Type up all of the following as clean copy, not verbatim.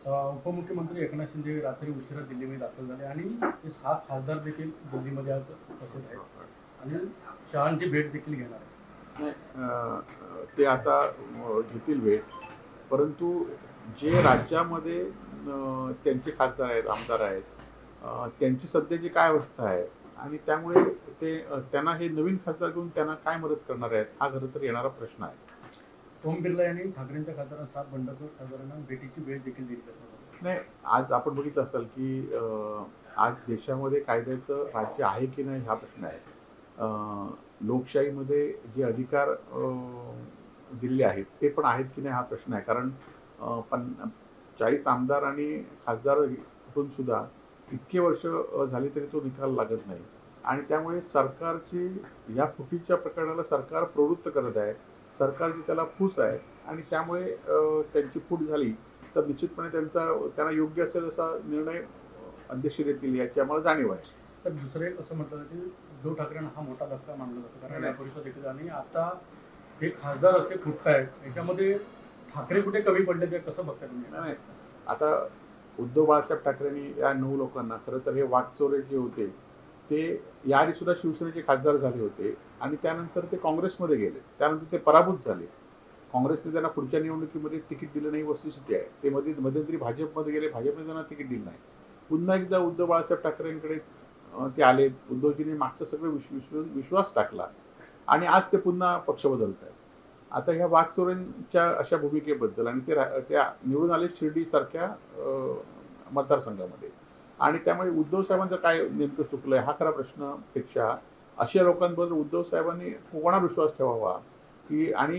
उपमुख्यमंत्री एकनाथ शिंदे रात्री उशिरा दिल्लीमध्ये दाखल झाले आणि ते 6 खासदार देखील दिल्लीमध्ये आज उपस्थित आहेत आणि शहांची भेट देखील घेणार आहेत. ते आता घेतील भेट, परंतु जे राज्यामध्ये त्यांचे खासदार आहेत, आमदार आहेत, त्यांची सध्याची काय अवस्था आहे आणि त्यामुळे ते त्यांना हे नवीन खासदार घेऊन त्यांना काय मदत करणार आहेत हा खरं तर येणारा प्रश्न आहे. ओम बिर्ला यांनी ठाकरेंच्या खासदारांना 7 बंडखोर खासदारांना भेटीची वेळ देखील दिली. नाही, आज आपण बघितलं असेल की आज देशामध्ये कायद्याचं राज्य आहे की नाही हा प्रश्न आहे. लोकशाहीमध्ये जे अधिकार दिले आहेत ते पण आहेत की नाही हा प्रश्न आहे. कारण 40 आमदार आणि खासदार होऊन सुद्धा इतके वर्ष झाली तरी तो निकाल लागत नाही आणि त्यामुळे सरकारची या फुटीच्या प्रकरणाला सरकार प्रवृत्त करत आहे. सरकारची त्याला फूस आहे आणि त्यामुळे त्यांची फूट झाली तर निश्चितपणे त्यांना योग्य असेल असा निर्णय अध्यक्ष देतील याची आम्हाला जाणीव आहे. तर दुसरे असं म्हटलं की उद्धव ठाकरेंना हा मोठा धक्का मानला जातो कारण यापूर्वीचा देखील आणि आता हे खासदार असे फुटत आहेत याच्यामध्ये ठाकरे कुठे कमी पडले ते कसं बघता तुम्ही? नाही, आता उद्धव बाळासाहेब ठाकरेंनी या 9 लोकांना खरं तर हे वाकचोरे जे होते ते याआधी सुद्धा शिवसेनेचे खासदार झाले होते आणि त्यानंतर ते काँग्रेसमध्ये गेले, त्यानंतर ते पराभूत झाले. काँग्रेसने त्यांना पुढच्या निवडणुकीमध्ये तिकीट दिलं नाही वस्तुस्थिती आहे. ते मध्यंतरी भाजपमध्ये गेले, भाजपने त्यांना तिकीट दिलं नाही. पुन्हा एकदा उद्धव बाळासाहेब ठाकरेंकडे ते आले. उद्धवजींनी मागचा सगळे विश्वास टाकला आणि आज ते पुन्हा पक्ष बदलत आहेत. आता ह्या वाकचोरेंच्या अशा भूमिकेबद्दल आणि ते निवडून आले शिर्डी सारख्या मतदारसंघामध्ये आणि त्यामुळे उद्धव साहेबांचं काय नेमकं चुकलंय हा खरा प्रश्नापेक्षा अशा लोकांबद्दल उद्धव साहेबांनी कोणावर विश्वास ठेवावा की आणि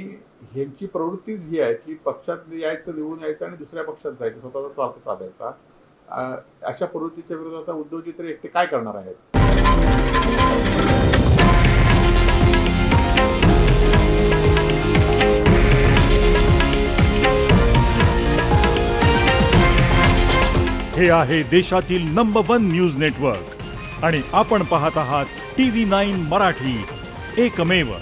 ह्यांची प्रवृत्तीच ही आहे की पक्षात यायचं, निवडून यायचं आणि दुसऱ्या पक्षात जायचं, स्वतःचा स्वार्थ साधायचा. अशा प्रवृत्तीच्या विरोधात आता उद्धवजी तरी एकटे काय करणार आहेत? हे आहे देशातील नंबर 1 न्यूज नेटवर्क आणि आपण पाहत आहात TV9 मराठी, एकमेव.